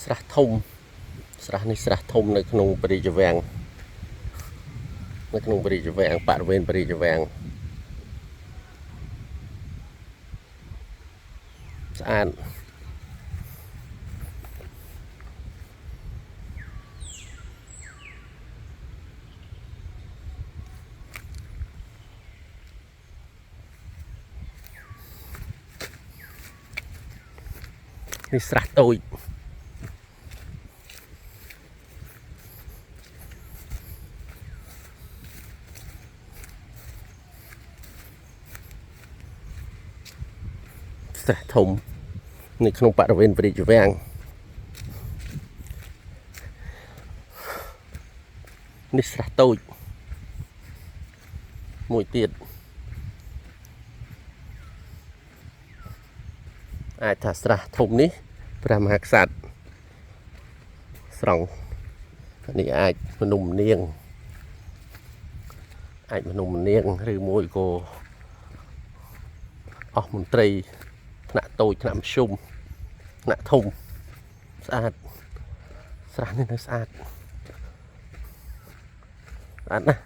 ស្រះធំស្រះនេះស្រះធំនៅក្នុងបរិយាវាំងនៅក្នុងបរិយាវាំងបរិវេណបរិយាវាំងស្អាតនេះស្រះតូចស្រះធំនៅក្នុងបរិវេណបរិយាវាំងនេះស្រះតូចមួយទៀតអាចថាស្រះធំនេះព្រះមហាក្សត្រស្រង់នេះអាចមនុម្នាងឬមួយក៏អស់មន្ត្រីថ្នាក់តូចថ្នាក់មធ្យមថ្នាក់ធំស្អាតស្រះនេះនៅស្អាតណាស់